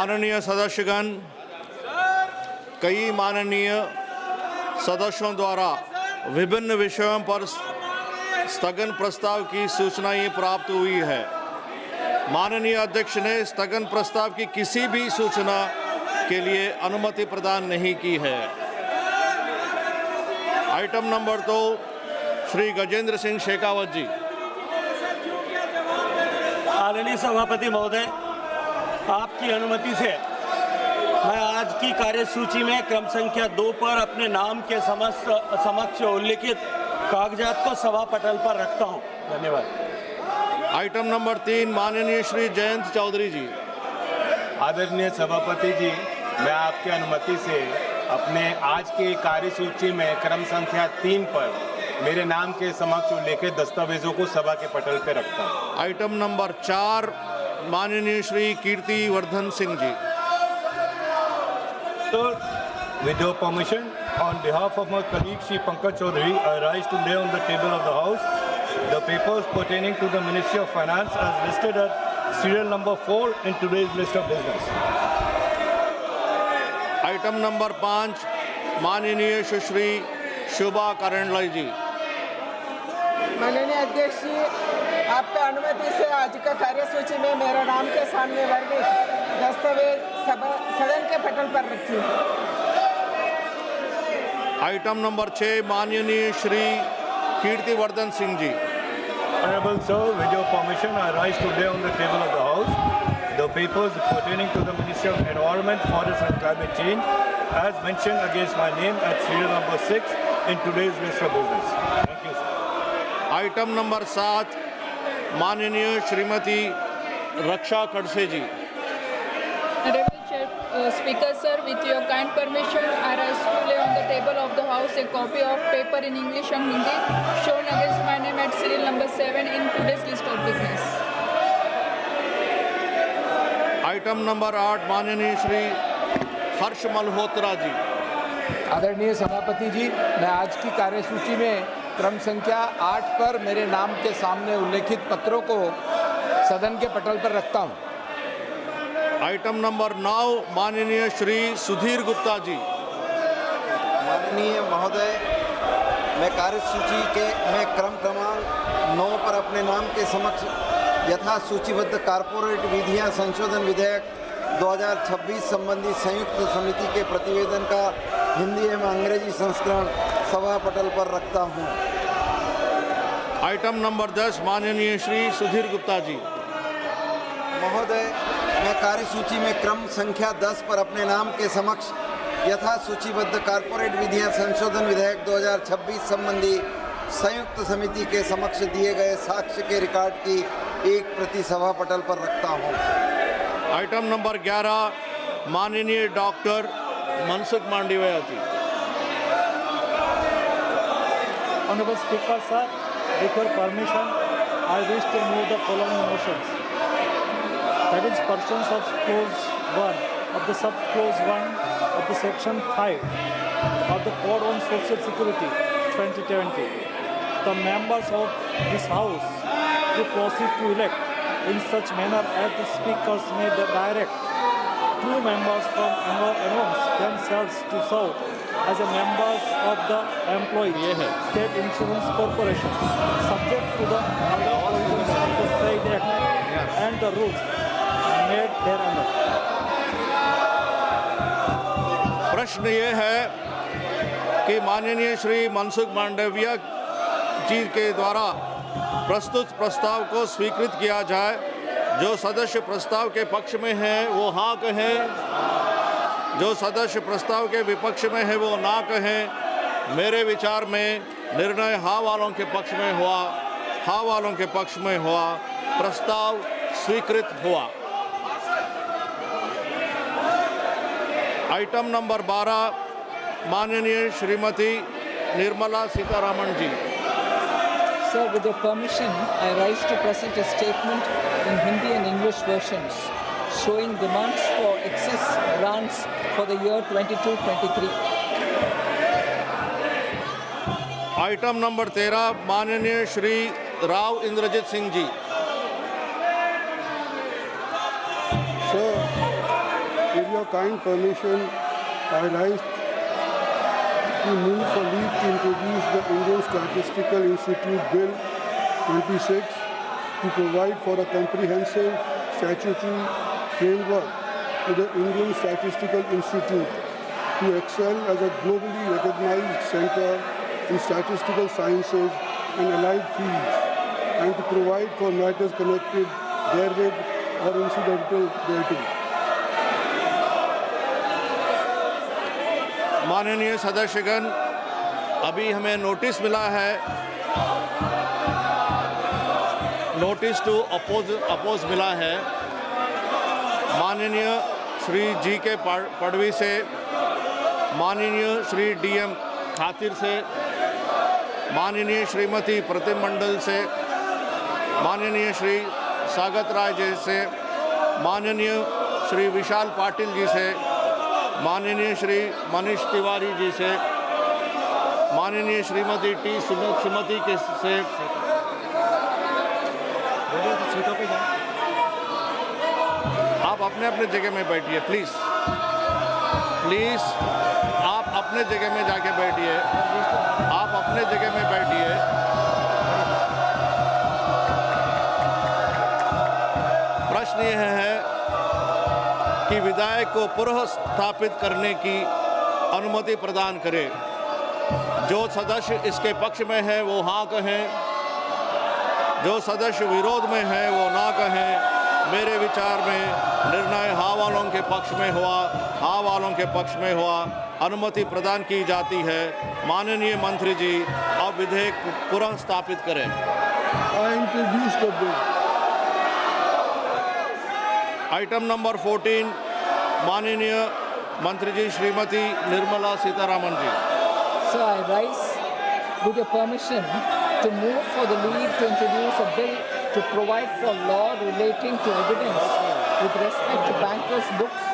माननीय सदस्यगण, कई माननीय सदस्यों द्वारा विभिन्न विषयों पर स्थगन प्रस्ताव की सूचनाएं प्राप्त हुई है। माननीय अध्यक्ष ने स्थगन प्रस्ताव की किसी भी सूचना के लिए अनुमति प्रदान नहीं की है। आइटम नंबर 2, श्री गजेंद्र सिंह शेखावत जी। आदरणीय सभापति महोदय, आपकी अनुमति से मैं आज की कार्यसूची में क्रम संख्या 2 पर अपने नाम के समक्ष उल्लिखित कागजात को सभा पटल पर रखता हूं। धन्यवाद। आइटम नंबर 3, माननीय श्री जयंत चौधरी जी। आदरणीय सभापति जी, मैं आपकी अनुमति से अपने आज के कार्यसूची में क्रम संख्या 3 पर मेरे नाम के समक्ष उल्लेखित दस्तावेजों को सभा के पटल पर रखता हूं। आइटम नंबर 4, माननीय श्री कीर्ति वर्धन सिंह जी। तो with your permission, on behalf of my colleague Shri Pankaj Chaudhary, I rise to lay on the table of the House the papers pertaining to the Ministry of Finance as listed at serial number 4 in today's list of business. Item number 5, माननीय सुश्री शोभा करंडलाई जी। माननीय अध्यक्ष जी, आपका अनुमति से आज का कार्यसूची में मेरा नाम के सामने वर्णित दस्तावेज सदन के पटल पर रखी। आइटम नंबर 6, माननीय Shri Kirtivardhan Singh ji. Honorable Sir, with your permission, I rise to lay on the table of the House the papers pertaining to the Ministry of Environment, Forest and Climate Change as mentioned against my name at serial number 6 in today's list of business. Thank you, sir. Item number 7, माननीय श्रीमती रक्षा खड़से जी। Speaker sir, with your kind permission, I rise to lay on the table of the House a copy of paper in English and Hindi shown against my name at serial number 7 in today's list of business. Item number 8, माननीय श्री हर्ष मल्होत्रा जी। आदरणीय सभापति जी, मैं आज की कार्यसूची में क्रम संख्या 8 पर मेरे नाम के सामने उल्लेखित पत्रों को सदन के पटल पर रखता हूं। आइटम नंबर 9, माननीय श्री सुधीर गुप्ता जी। माननीय महोदय, मैं कार्यसूची में क्रमांक 9 पर अपने नाम के समक्ष यथा सूचीबद्ध कारपोरेट विधियां संशोधन विधेयक 2026 संबंधी संयुक्त समिति के प्रतिवेदन का हिंदी एवं अंग्रेजी संस्करण सभा पटल पर रखता हूं। आइटम नंबर 10, माननीय श्री सुधीर गुप्ता जी। महोदय, मैं कार्यसूची में क्रम संख्या 10 पर अपने नाम के समक्ष यथा सूचीबद्ध कारपोरेट विधियां संशोधन विधेयक 2026 संबंधी संयुक्त समिति के समक्ष दिए गए साक्ष्य के रिकॉर्ड की एक प्रति सभा पटल पर रखता हूं। आइटम नंबर 11, माननीय doctor Mansukh Mandaviya ji. Honorable Speaker sir, with your permission, I wish to move the following motions. That is, pursuant of clause 1 of the sub-clause 1 of the section 5 of the Code on Social Security 2020, the members of this House to proceed to elect in such manner as the speakers may direct 2 members from amongst themselves to serve as a members of the Employee State Insurance Corporation, subject to the other provisions of the said Act and the rules made thereunder. प्रश्न ये है कि माननीय श्री मनसुख मांडविया जी के द्वारा प्रस्तुत प्रस्ताव को स्वीकृत किया जाए। जो सदस्य प्रस्ताव के पक्ष में हैं वो हाँ कहें, जो सदस्य प्रस्ताव के विपक्ष में है वो ना कहें। मेरे विचार में निर्णय हाँ वालों के पक्ष में हुआ, हाँ वालों के पक्ष में हुआ, प्रस्ताव स्वीकृत हुआ। आइटम नंबर 12, माननीय श्रीमती निर्मला सीतारामन जी। Sir, with your permission, I rise to present a statement in Hindi and English versions showing demands for excess grants for the year 22-23. Item number 13, माननीय Shri Rao Inderjit Singh ji. So, your kind permission, I rise to move for leave to introduce the Indian Statistical Institute Bill 26 to provide for a comprehensive statutory framework to the Indian Statistical Institute to excel as a globally recognized center in statistical sciences and allied fields, and to provide for matters connected therewith or incidental thereto. माननीय सदस्यगण, अभी हमें notice मिला है, notice to oppose मिला है माननीय श्री जी के पडवी से, माननीय श्री DM खातिर से, माननीय श्रीमती प्रतिम मंडल से, माननीय श्री स्वागत राय जी से, माननीय श्री विशाल पाटिल जी से, माननीय श्री मनीष तिवारी जी से, माननीय श्रीमती T सुमति के से, आप अपने अपने जगह में बैठिए प्लीज़, आप अपने जगह में जाके बैठिए, आप अपने जगह में बैठिए। प्रश्न यह है कि विधायक को पुनः स्थापित करने की अनुमति प्रदान करें। जो सदस्य इसके पक्ष में है वो हाँ कहें, जो सदस्य विरोध में है वो ना कहें। मेरे विचार में निर्णय हाँ वालों के पक्ष में हुआ, हाँ वालों के पक्ष में हुआ, अनुमति प्रदान की जाती है। माननीय मंत्री जी, अब विधेयक पुनः स्थापित करें। I introduce the bill. Item number 14, माननीय मंत्री जी श्रीमती निर्मला सीतारामन जी। So I rise with your permission to move for the leave to introduce a bill to provide for law relating to evidence with respect to bankers' books